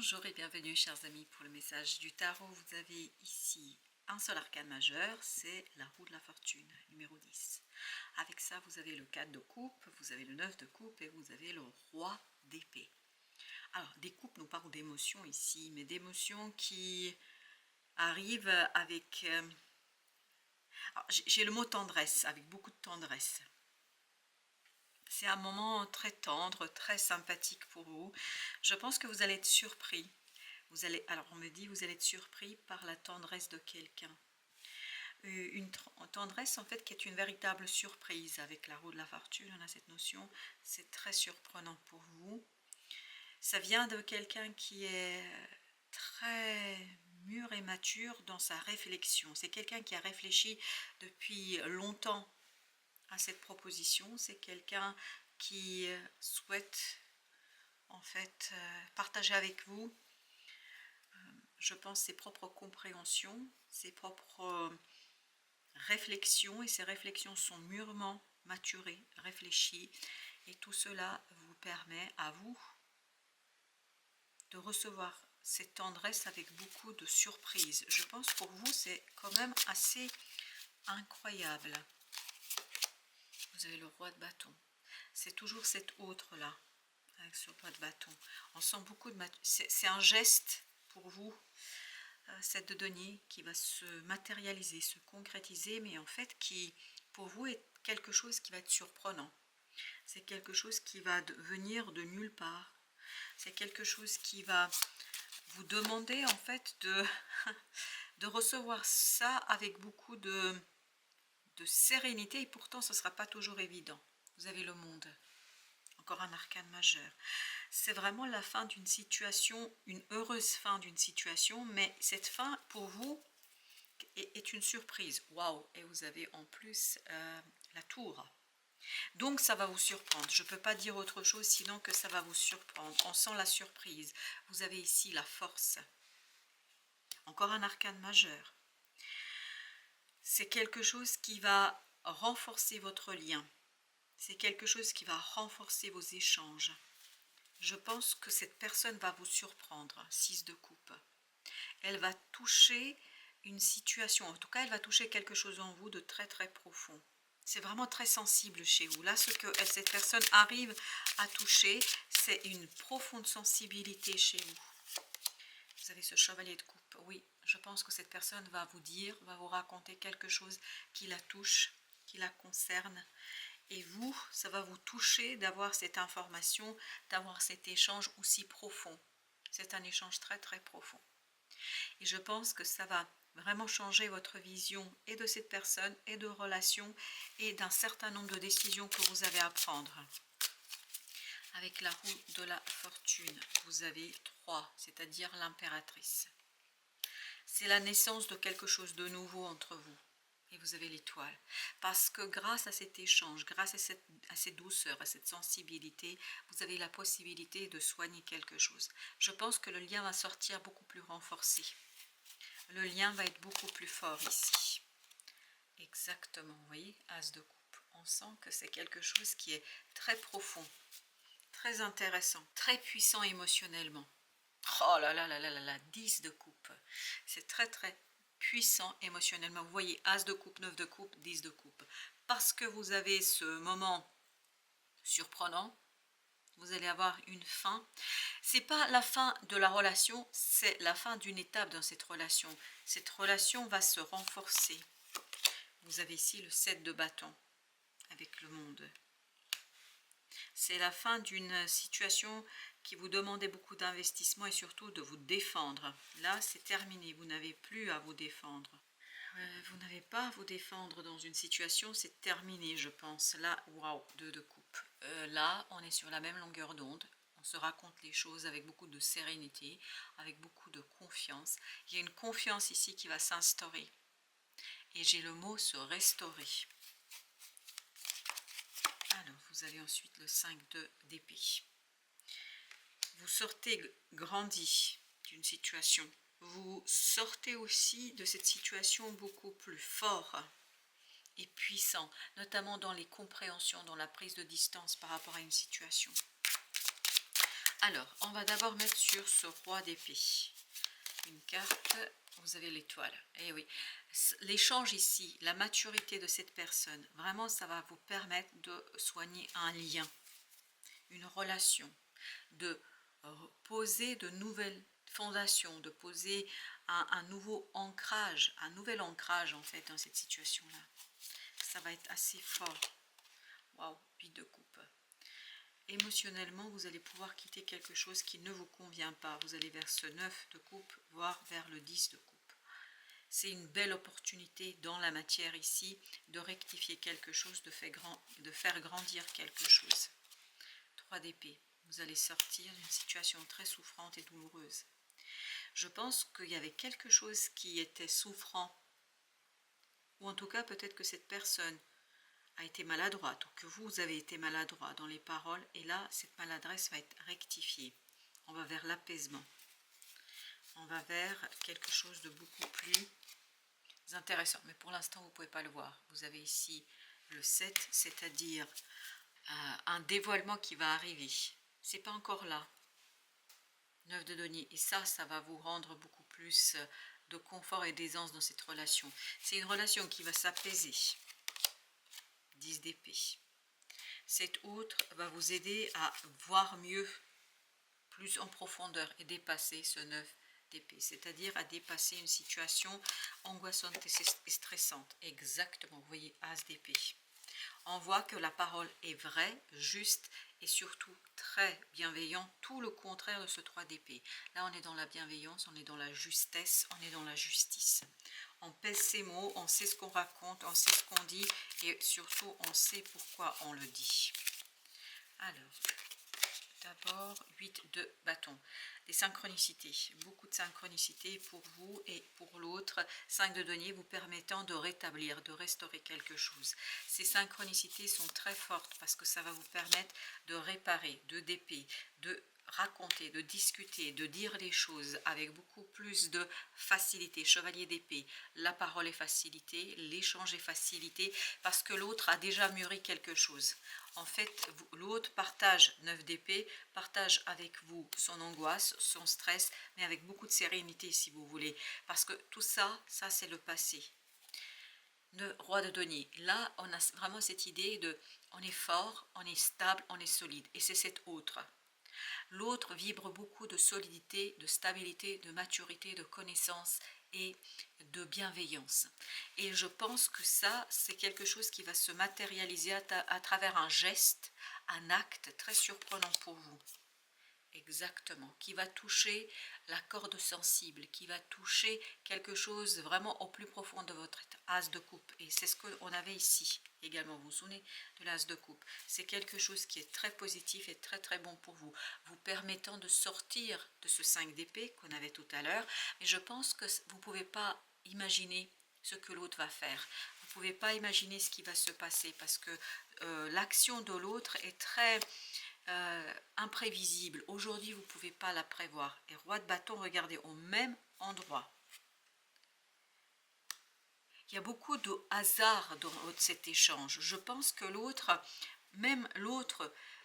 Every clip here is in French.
Bonjour et bienvenue chers amis pour le message du tarot. Vous avez ici un seul arcane majeur, c'est la roue de la fortune, numéro 10. Avec ça, vous avez le 4 de coupe, vous avez le 9 de coupe et vous avez le roi d'épée. Alors, des coupes, nous parlons d'émotions ici, mais d'émotions qui arrivent avec... j'ai le mot tendresse, avec beaucoup de tendresse. C'est un moment très tendre, très sympathique pour vous. Je pense que vous allez être surpris. Alors on me dit, vous allez être surpris par la tendresse de quelqu'un. Une tendresse en fait qui est une véritable surprise. Avec la roue de la fortune, on a cette notion, c'est très surprenant pour vous. Ça vient de quelqu'un qui est très mûr et mature dans sa réflexion. C'est quelqu'un qui a réfléchi depuis longtemps à cette proposition. C'est quelqu'un qui souhaite en fait partager avec vous, je pense, ses propres compréhensions, ses propres réflexions, et ces réflexions sont mûrement maturées, réfléchies, et tout cela vous permet à vous de recevoir cette tendresse avec beaucoup de surprises. Je pense pour vous c'est quand même assez incroyable. Vous avez le roi de bâton. C'est toujours cet autre-là, avec ce roi de bâton. On sent beaucoup de... C'est un geste pour vous, cette de denier, qui va se matérialiser, se concrétiser, mais en fait qui, pour vous, est quelque chose qui va être surprenant. C'est quelque chose qui va venir de nulle part. C'est quelque chose qui va vous demander, en fait, de recevoir ça avec beaucoup de sérénité, et pourtant ce ne sera pas toujours évident. Vous avez le monde, encore un arcane majeur. C'est vraiment la fin d'une situation, une heureuse fin d'une situation, mais cette fin pour vous est une surprise. Waouh! Et vous avez en plus la tour. Donc ça va vous surprendre. Je ne peux pas dire autre chose sinon que ça va vous surprendre. On sent la surprise. Vous avez ici la force. Encore un arcane majeur. C'est quelque chose qui va renforcer votre lien. C'est quelque chose qui va renforcer vos échanges. Je pense que cette personne va vous surprendre. 6 de coupe. Elle va toucher une situation, en tout cas elle va toucher quelque chose en vous de très très profond. C'est vraiment très sensible chez vous. Là, ce que cette personne arrive à toucher, c'est une profonde sensibilité chez vous. Vous avez ce chevalier de coupe. Oui, je pense que cette personne va vous dire, va vous raconter quelque chose qui la touche, qui la concerne. Et vous, ça va vous toucher d'avoir cette information, d'avoir cet échange aussi profond. C'est un échange très très profond. Et je pense que ça va vraiment changer votre vision et de cette personne et de relations et d'un certain nombre de décisions que vous avez à prendre. Avec la roue de la fortune, vous avez 3, c'est-à-dire l'impératrice. C'est la naissance de quelque chose de nouveau entre vous. Et vous avez l'étoile. Parce que grâce à cet échange, grâce à cette douceur, à cette sensibilité, vous avez la possibilité de soigner quelque chose. Je pense que le lien va sortir beaucoup plus renforcé. Le lien va être beaucoup plus fort ici. Exactement, vous voyez, As de coupe. On sent que c'est quelque chose qui est très profond, très intéressant, très puissant émotionnellement. Oh là là là là là là, 10 de coupe. C'est très très puissant émotionnellement. Vous voyez, As de coupe, 9 de coupe, 10 de coupe. Parce que vous avez ce moment surprenant, vous allez avoir une fin. C'est pas la fin de la relation, c'est la fin d'une étape dans cette relation. Cette relation va se renforcer. Vous avez ici le 7 de bâton avec le monde. C'est la fin d'une situation qui vous demandait beaucoup d'investissement et surtout de vous défendre. Là, c'est terminé, vous n'avez plus à vous défendre. Vous n'avez pas à vous défendre dans une situation, c'est terminé, je pense. Là, waouh, 2 de coupe. Là, on est sur la même longueur d'onde. On se raconte les choses avec beaucoup de sérénité, avec beaucoup de confiance. Il y a une confiance ici qui va s'instaurer. Et j'ai le mot se restaurer. Alors, vous avez ensuite le 5 d'épée. Vous sortez grandi d'une situation. Vous sortez aussi de cette situation beaucoup plus fort et puissant, notamment dans les compréhensions, dans la prise de distance par rapport à une situation. Alors, on va d'abord mettre sur ce roi d'épée une carte. Vous avez l'étoile. Et oui, l'échange ici, la maturité de cette personne, vraiment, ça va vous permettre de soigner un lien, une relation, de poser de nouvelles fondations, de poser un nouveau ancrage, un nouvel ancrage en fait dans cette situation-là. Ça va être assez fort. Waouh, 8 de coupe. Émotionnellement, vous allez pouvoir quitter quelque chose qui ne vous convient pas. Vous allez vers ce 9 de coupe, voire vers le 10 de coupe. C'est une belle opportunité dans la matière ici de rectifier quelque chose, de faire grandir quelque chose. 3 d'épée. Vous allez sortir d'une situation très souffrante et douloureuse. Je pense qu'il y avait quelque chose qui était souffrant, ou en tout cas peut-être que cette personne a été maladroite, ou que vous avez été maladroit dans les paroles, et là cette maladresse va être rectifiée. On va vers l'apaisement, on va vers quelque chose de beaucoup plus intéressant, mais pour l'instant vous ne pouvez pas le voir. Vous avez ici le 7, c'est-à-dire un dévoilement qui va arriver. C'est pas encore là. 9 de denier, et ça va vous rendre beaucoup plus de confort et d'aisance dans cette relation. C'est une relation qui va s'apaiser. 10 d'épée. Cet autre va vous aider à voir mieux, plus en profondeur, et dépasser ce 9 d'épée, c'est-à-dire à dépasser une situation angoissante et stressante. Exactement, vous voyez, as d'épée. On voit que la parole est vraie, juste et surtout très bienveillante, tout le contraire de ce 3 d'épée. Là, on est dans la bienveillance, on est dans la justesse, on est dans la justice. On pèse ses mots, on sait ce qu'on raconte, on sait ce qu'on dit et surtout, on sait pourquoi on le dit. Alors, d'abord, 8 de bâton. Des synchronicités, beaucoup de synchronicités pour vous et pour l'autre. 5 de denier vous permettant de rétablir, de restaurer quelque chose. Ces synchronicités sont très fortes parce que ça va vous permettre de réparer, de d'épée, de raconter, de discuter, de dire les choses avec beaucoup plus de facilité. Chevalier d'épée, la parole est facilitée, l'échange est facilité parce que l'autre a déjà mûri quelque chose. En fait, l'autre partage 9 d'épée, partage avec vous son angoisse, son stress, mais avec beaucoup de sérénité si vous voulez. Parce que tout ça, ça c'est le passé. Le roi de denier, là on a vraiment cette idée de on est fort, on est stable, on est solide. Et c'est cet autre. L'autre vibre beaucoup de solidité, de stabilité, de maturité, de connaissance et de bienveillance. Et je pense que ça, c'est quelque chose qui va se matérialiser à travers un geste, un acte très surprenant pour vous. Exactement, qui va toucher la corde sensible, qui va toucher quelque chose vraiment au plus profond de votre as de coupe. Et c'est ce qu'on avait ici également, vous vous souvenez de l'as de coupe. C'est quelque chose qui est très positif et très très bon pour vous, vous permettant de sortir de ce 5 d'épée qu'on avait tout à l'heure. Mais je pense que vous ne pouvez pas imaginer ce que l'autre va faire. Vous ne pouvez pas imaginer ce qui va se passer parce que l'action de l'autre est très imprévisible. Aujourd'hui, vous ne pouvez pas la prévoir. Et roi de bâton, regardez, au même endroit. Il y a beaucoup de hasard dans cet échange. Je pense que l'autre,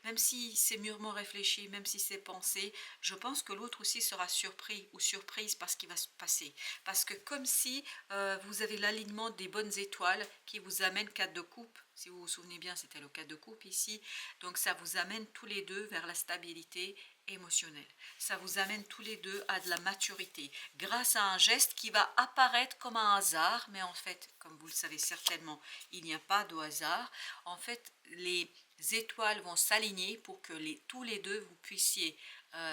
même si c'est mûrement réfléchi, même si c'est pensé, je pense que l'autre aussi sera surpris ou surprise par ce qui va se passer. Parce que comme si vous avez l'alignement des bonnes étoiles qui vous amène 4 de coupe. Si vous vous souvenez bien, c'était le 4 de coupe ici. Donc ça vous amène tous les deux vers la stabilité émotionnelle. Ça vous amène tous les deux à de la maturité grâce à un geste qui va apparaître comme un hasard, mais en fait, comme vous le savez certainement, il n'y a pas de hasard. En fait, les étoiles vont s'aligner pour que tous les deux vous puissiez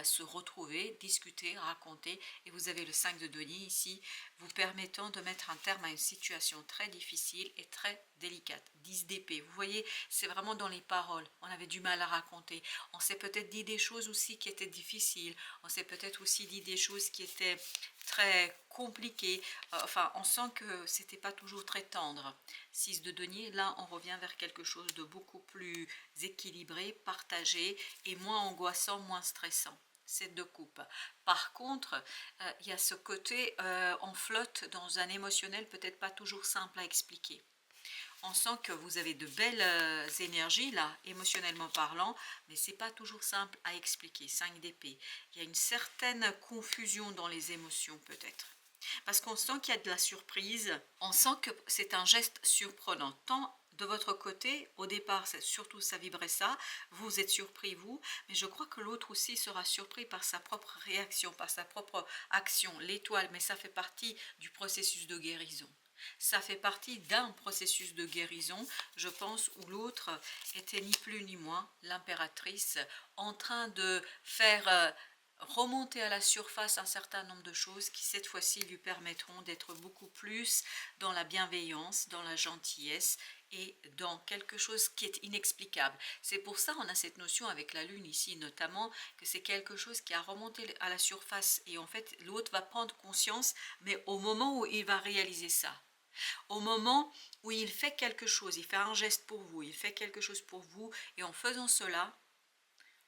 se retrouver, discuter, raconter, et vous avez le 5 de denier ici, vous permettant de mettre un terme à une situation très difficile et très délicate. 10 d'épée, vous voyez, c'est vraiment dans les paroles, on avait du mal à raconter, on s'est peut-être dit des choses aussi qui étaient difficiles, on s'est peut-être aussi dit des choses qui étaient très compliquées, enfin on sent que c'était pas toujours très tendre. 6 de denier, là on revient vers quelque chose de beaucoup plus équilibré, partagé et moins angoissant, moins stressant. 7 de coupe. Par contre, il y a ce côté, on flotte dans un émotionnel peut-être pas toujours simple à expliquer. On sent que vous avez de belles énergies là, émotionnellement parlant, mais c'est pas toujours simple à expliquer. 5 d'épée. Il y a une certaine confusion dans les émotions peut-être. Parce qu'on sent qu'il y a de la surprise, on sent que c'est un geste surprenant. Tant de votre côté, au départ, surtout ça vibrait ça, vous êtes surpris vous, mais je crois que l'autre aussi sera surpris par sa propre réaction, par sa propre action, l'étoile, mais ça fait partie du processus de guérison. Ça fait partie d'un processus de guérison, je pense, où l'autre était ni plus ni moins l'impératrice en train de faire remonter à la surface un certain nombre de choses qui cette fois-ci lui permettront d'être beaucoup plus dans la bienveillance, dans la gentillesse et dans quelque chose qui est inexplicable. C'est pour ça on a cette notion avec la lune ici notamment, que c'est quelque chose qui a remonté à la surface et en fait l'autre va prendre conscience, mais au moment où il va réaliser ça. Au moment où il fait quelque chose, il fait un geste pour vous, il fait quelque chose pour vous, et en faisant cela,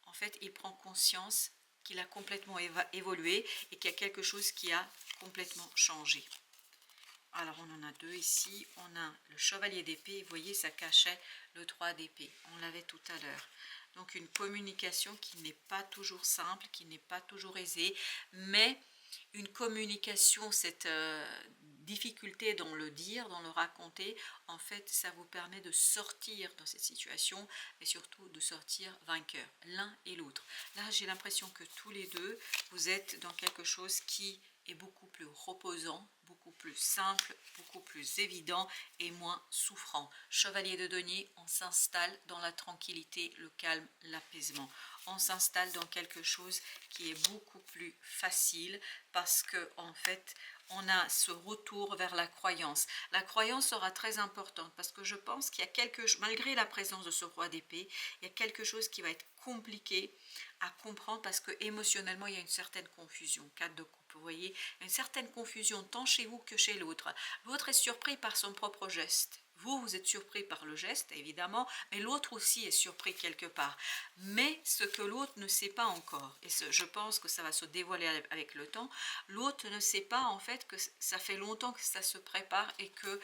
en fait, il prend conscience qu'il a complètement évolué et qu'il y a quelque chose qui a complètement changé. Alors, on en a deux ici. On a le chevalier d'épée. Vous voyez, ça cachait le 3 d'épée. On l'avait tout à l'heure. Donc, une communication qui n'est pas toujours simple, qui n'est pas toujours aisée, mais une communication, cette difficulté dans le dire, dans le raconter, en fait, ça vous permet de sortir dans cette situation et surtout de sortir vainqueur, l'un et l'autre. Là, j'ai l'impression que tous les deux, vous êtes dans quelque chose qui est beaucoup plus reposant, beaucoup plus simple, beaucoup plus évident et moins souffrant. Chevalier de denier, on s'installe dans la tranquillité, le calme, l'apaisement. On s'installe dans quelque chose qui est beaucoup plus facile parce que en fait on a ce retour vers la croyance. La croyance sera très importante parce que je pense qu'il y a quelque chose, malgré la présence de ce roi d'épée, il y a quelque chose qui va être compliqué à comprendre parce que émotionnellement il y a une certaine confusion. 4 de coupe, vous voyez, il y a une certaine confusion tant chez vous que chez l'autre. L'autre est surpris par son propre geste. Vous êtes surpris par le geste, évidemment, mais l'autre aussi est surpris quelque part. Mais ce que l'autre ne sait pas encore, et je pense que ça va se dévoiler avec le temps, l'autre ne sait pas en fait que ça fait longtemps que ça se prépare et que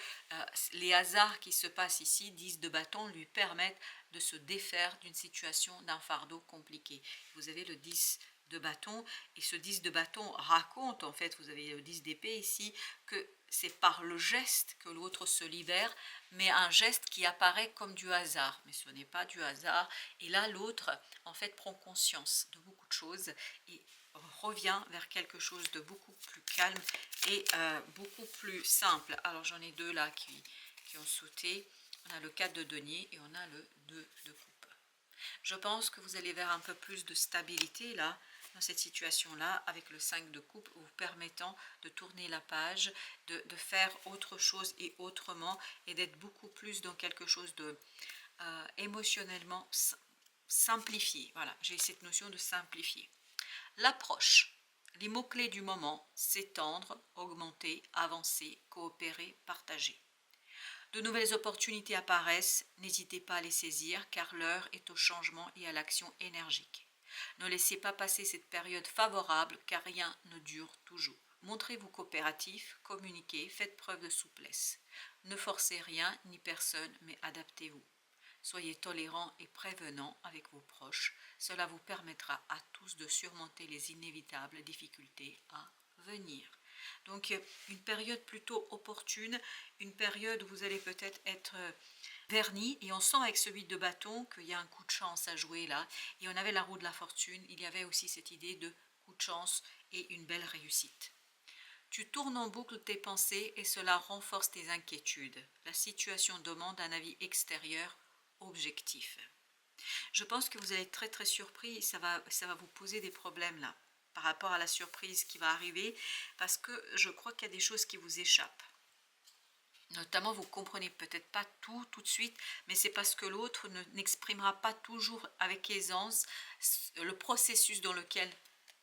les hasards qui se passent ici, 10 de bâton, lui permettent de se défaire d'une situation, d'un fardeau compliqué. Vous avez le 10 de bâton, et ce 10 de bâton raconte, en fait, vous avez le 10 d'épée ici, que c'est par le geste que l'autre se libère, mais un geste qui apparaît comme du hasard, mais ce n'est pas du hasard, et là l'autre, en fait, prend conscience de beaucoup de choses, et revient vers quelque chose de beaucoup plus calme et beaucoup plus simple. Alors j'en ai deux là qui ont sauté, on a le 4 de denier et on a le 2 de coupe. Je pense que vous allez vers un peu plus de stabilité là, dans cette situation-là, avec le 5 de coupe, vous permettant de tourner la page, de faire autre chose et autrement, et d'être beaucoup plus dans quelque chose de émotionnellement simplifié. Voilà, j'ai cette notion de simplifier. L'approche. Les mots-clés du moment, s'étendre, augmenter, avancer, coopérer, partager. De nouvelles opportunités apparaissent, n'hésitez pas à les saisir car l'heure est au changement et à l'action énergique. Ne laissez pas passer cette période favorable car rien ne dure toujours. Montrez-vous coopératif, communiquez, faites preuve de souplesse. Ne forcez rien ni personne mais adaptez-vous. Soyez tolérant et prévenant avec vos proches. Cela vous permettra à tous de surmonter les inévitables difficultés à venir. Donc une période plutôt opportune, une période où vous allez peut-être être verni, et on sent avec ce 8 de bâton qu'il y a un coup de chance à jouer là, et on avait la roue de la fortune, il y avait aussi cette idée de coup de chance et une belle réussite. Tu tournes en boucle tes pensées et cela renforce tes inquiétudes. La situation demande un avis extérieur objectif. Je pense que vous allez être très très surpris, ça va vous poser des problèmes là, par rapport à la surprise qui va arriver, parce que je crois qu'il y a des choses qui vous échappent. Notamment, vous ne comprenez peut-être pas tout de suite, mais c'est parce que l'autre n'exprimera pas toujours avec aisance le processus dans lequel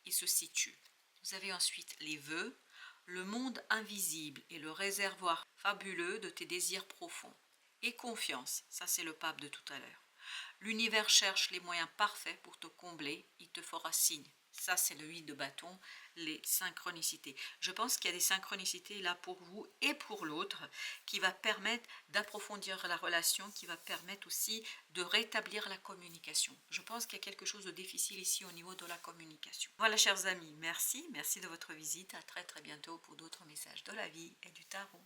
il se situe. Vous avez ensuite les vœux, le monde invisible et le réservoir fabuleux de tes désirs profonds. Et confiance, ça c'est le pape de tout à l'heure. L'univers cherche les moyens parfaits pour te combler, il te fera signe. Ça c'est le 8 de bâton, les synchronicités. Je pense qu'il y a des synchronicités là pour vous et pour l'autre qui va permettre d'approfondir la relation, qui va permettre aussi de rétablir la communication. Je pense qu'il y a quelque chose de difficile ici au niveau de la communication. Voilà chers amis, merci de votre visite. À très bientôt pour d'autres messages de la vie et du tarot.